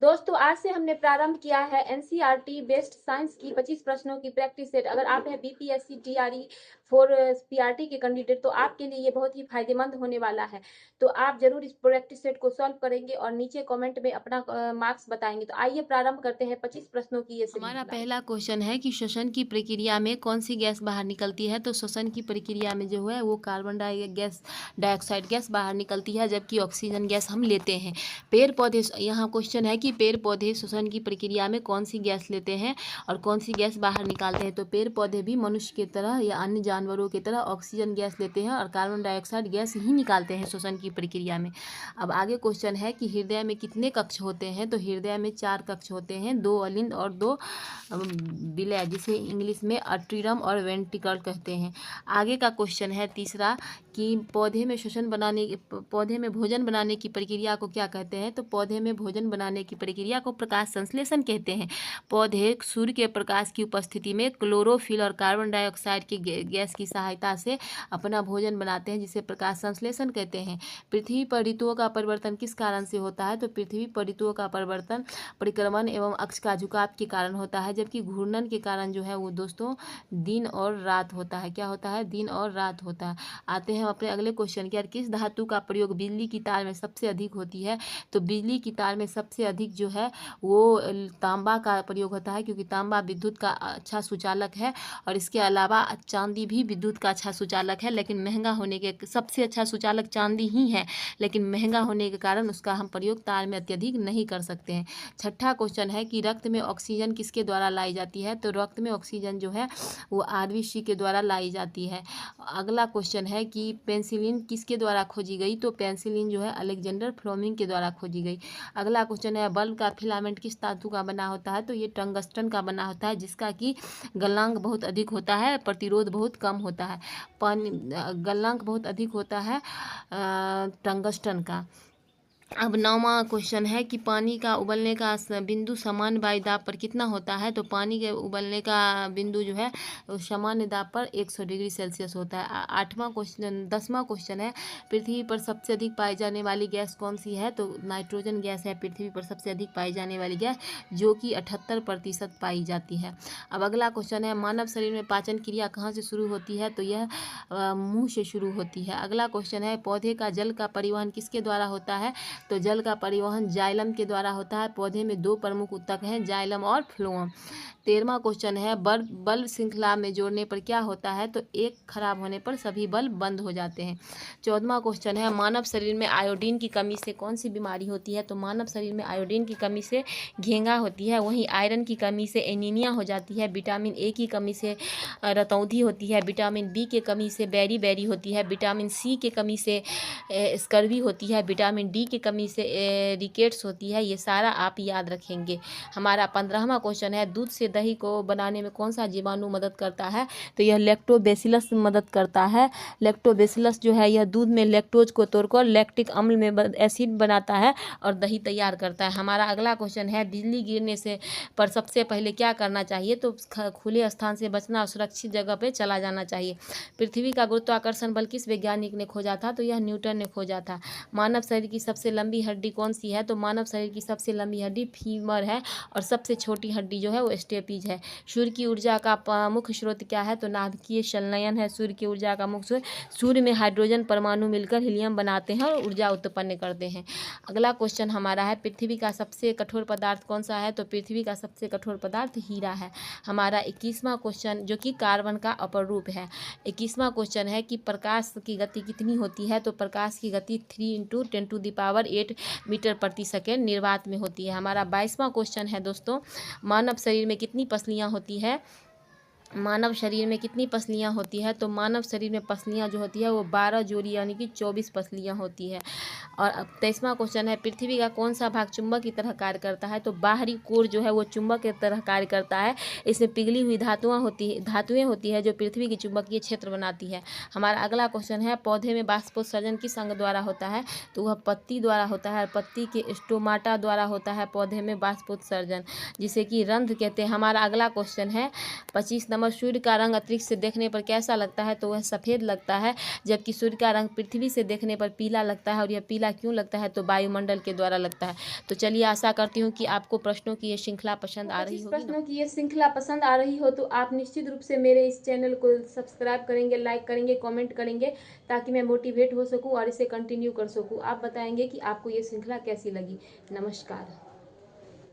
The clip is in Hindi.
दोस्तों आज से हमने प्रारंभ किया है एनसीईआरटी बेस्ड साइंस की 25 प्रश्नों की प्रैक्टिस सेट। अगर आप हैं बीपीएससी टीआरई फॉर पीआरटी के कैंडिडेट तो आपके लिए ये बहुत ही फायदेमंद होने वाला है। तो आप जरूर इस प्रैक्टिस सेट को सॉल्व करेंगे और नीचे कमेंट में अपना मार्क्स बताएंगे। तो आइए प्रारंभ करते हैं 25 प्रश्नों की ये हमारा श्रृंखला। पहला क्वेश्चन है कि श्वसन की प्रक्रिया में कौन सी गैस बाहर निकलती है। तो श्वसन की प्रक्रिया में जो है वो कार्बन डाइऑक्साइड गैस बाहर निकलती है, जबकि ऑक्सीजन गैस हम लेते हैं। पेड़ पौधे, यहाँ क्वेश्चन है कि पेड़ पौधे श्वसन की प्रक्रिया में कौन सी गैस लेते हैं और कौन सी गैस बाहर निकालते हैं। तो पेड़ पौधे भी मनुष्य की तरह या अन्य जानवरों की तरह ऑक्सीजन गैस लेते हैं और कार्बन डाइऑक्साइड गैस ही निकालते हैं श्वसन की प्रक्रिया में। अब आगे क्वेश्चन है कि हृदय में कितने कक्ष होते हैं। तो हृदय में 4 कक्ष होते हैं, 2 अलिंद और 2 विलय, जिसे इंग्लिश में अट्रियम और वेंट्रिकल कहते हैं। आगे का क्वेश्चन है तीसरा कि पौधे में भोजन बनाने की प्रक्रिया को क्या कहते हैं। तो पौधे में भोजन बनाने की प्रक्रिया को प्रकाश संश्लेषण कहते हैं। पौधे सूर्य के प्रकाश की उपस्थिति में क्लोरोफिल और कार्बन डाइऑक्साइड की गैस की सहायता से अपना भोजन बनाते हैं, जिसे प्रकाश संश्लेषण कहते हैं। पृथ्वी पर ऋतुओं का परिवर्तन किस कारण से होता है। तो पृथ्वी पर ऋतुओं का परिवर्तन परिक्रमण एवं अक्ष का झुकाव के कारण होता है, जबकि घूर्णन के कारण जो है वो दोस्तों दिन और रात होता है। क्या होता है? दिन और रात होता है। आते हैं अपने अगले क्वेश्चन की। किस धातु का प्रयोग बिजली की तार में सबसे अधिक होती है। तो बिजली की तार में सबसे अधिक जो है वो तांबा का प्रयोग होता है, क्योंकि तांबा विद्युत का अच्छा सुचालक है। और इसके अलावा चांदी भी विद्युत का अच्छा सुचालक है, लेकिन महंगा होने के सबसे अच्छा सुचालक चांदी ही है, लेकिन महंगा होने के कारण उसका हम प्रयोग तार में अत्यधिक नहीं कर सकते हैं। छठा क्वेश्चन है कि रक्त में ऑक्सीजन किसके द्वारा लाई जाती है। तो रक्त में ऑक्सीजन जो है वो आरबीसी के द्वारा लाई जाती है। अगला क्वेश्चन है कि पेंसिलिन किसके द्वारा खोजी गई। तो पेंसिलिन जो है अलेक्जेंडर फ्लेमिंग के द्वारा खोजी गई। अगला क्वेश्चन है बल्ब का फिलामेंट किस धातु का बना होता है। तो ये टंगस्टन का बना होता है, जिसका कि गलनांक बहुत अधिक होता है, प्रतिरोध बहुत कम होता है। पानी गलनांक बहुत अधिक होता है टंगस्टन का। अब 9वां क्वेश्चन है कि पानी का उबलने का बिंदु सामान्य वायु दाब पर कितना होता है। तो पानी के उबलने का बिंदु जो है सामान्य दाब पर 100 डिग्री सेल्सियस होता है। 10वां क्वेश्चन है पृथ्वी पर सबसे अधिक पाई जाने वाली गैस कौन सी है। तो नाइट्रोजन गैस है पृथ्वी पर सबसे अधिक पाई जाने वाली गैस, जो कि 78% पाई जाती है। अब अगला क्वेश्चन है मानव शरीर में पाचन क्रिया कहाँ से शुरू होती है। तो यह मुंह से शुरू होती है। अगला क्वेश्चन है पौधे का जल का परिवहन किसके द्वारा होता है। तो जल का परिवहन जाइलम के द्वारा होता है। पौधे में 2 प्रमुख ऊतक हैं, जाइलम और फ्लोएम। 13वां क्वेश्चन है बल्ब श्रृंखला में जोड़ने पर क्या होता है। तो एक खराब होने पर सभी बल्ब बंद हो जाते हैं। 14वां क्वेश्चन है मानव शरीर में आयोडीन की कमी से कौन सी बीमारी होती है। तो मानव शरीर में आयोडीन की कमी से घेंगा होती है, वहीं आयरन की कमी से एनीमिया हो जाती है, विटामिन ए की कमी से रतौंधी होती है, विटामिन बी के कमी से बेरी होती है, विटामिन सी के कमी से स्कर्वी होती है, विटामिन डी की कमी से रिकेट्स होती है। ये सारा आप याद रखेंगे। हमारा 15वां क्वेश्चन है दूध से दही को बनाने में कौन सा जीवाणु मदद करता है। तो यह लैक्टोबैसिलस मदद करता है। लैक्टोबैसिलस जो है यह दूध में लैक्टोज को तोड़कर लैक्टिक अम्ल में एसिड बनाता है और दही तैयार करता है। हमारा अगला क्वेश्चन है बिजली गिरने से पर सबसे पहले क्या करना चाहिए। तो खुले स्थान से बचना और सुरक्षित जगह पर चला जाना चाहिए। पृथ्वी का गुरुत्वाकर्षण बल किस वैज्ञानिक ने खोजा था। तो यह न्यूटन ने खोजा था। मानव शरीर की सबसे लंबी हड्डी कौन सी है। तो मानव शरीर की सबसे लंबी हड्डी फीमर है और सबसे छोटी हड्डी जो है वो स्टेपीज है। सूर्य की ऊर्जा का मुख्य स्रोत क्या है। तो नाभिकीय संलयन है सूर्य की ऊर्जा का मुख्य स्रोत। सूर्य में हाइड्रोजन परमाणु मिलकर हीलियम बनाते हैं और ऊर्जा उत्पन्न करते हैं। अगला क्वेश्चन हमारा है पृथ्वी का सबसे कठोर पदार्थ कौन सा है। तो पृथ्वी का सबसे कठोर पदार्थ हीरा है। हमारा 21वां क्वेश्चन जो कि कार्बन का अपर रूप है। 21वां क्वेश्चन है कि प्रकाश की गति कितनी होती है। तो प्रकाश की गति 3 × 10⁸ मीटर प्रति सेकेंड निर्वात में होती है। हमारा 22वां क्वेश्चन है दोस्तों मानव शरीर में कितनी पसलियाँ होती है। मानव शरीर में कितनी पसलियाँ होती है। तो मानव शरीर में पसलियाँ जो होती है वो 12 जोड़ी यानी कि 24 पसलियाँ होती है। और अब 23वां क्वेश्चन है पृथ्वी का कौन सा भाग चुंबक की तरह कार्य करता है। तो बाहरी कोर जो है वो चुंबक की तरह कार्य करता है। इसमें पिघली हुई धातुएं होती है जो पृथ्वी की चुंबकीय क्षेत्र बनाती है। हमारा अगला क्वेश्चन है पौधे में बाष्पोत्सर्जन किस अंग द्वारा होता है। तो वह पत्ती द्वारा होता है। पत्ती के स्टोमाटा द्वारा होता है पौधे में बाष्पोत्सर्जन, जिसे कि रंध्र कहते हैं। हमारा अगला क्वेश्चन है 25 नंबर चंद्रमा और सूर्य का रंग अंतरिक्ष से देखने पर कैसा लगता है, तो वह सफ़ेद लगता है, जबकि सूर्य का रंग पृथ्वी से देखने पर पीला लगता है। और यह पीला क्यों लगता है, तो वायुमंडल के द्वारा लगता है। तो चलिए, आशा करती हूँ कि आपको प्रश्नों की ये श्रृंखला पसंद आ रही 25 होगी ना। प्रश्नों की ये श्रृंखला पसंद आ रही हो तो आप निश्चित रूप से मेरे इस चैनल को सब्सक्राइब करेंगे, लाइक करेंगे, कमेंट करेंगे, ताकि मैं मोटिवेट हो सकूं और इसे कंटिन्यू कर सकूं। आप बताएंगे कि आपको ये श्रृंखला कैसी लगी। नमस्कार।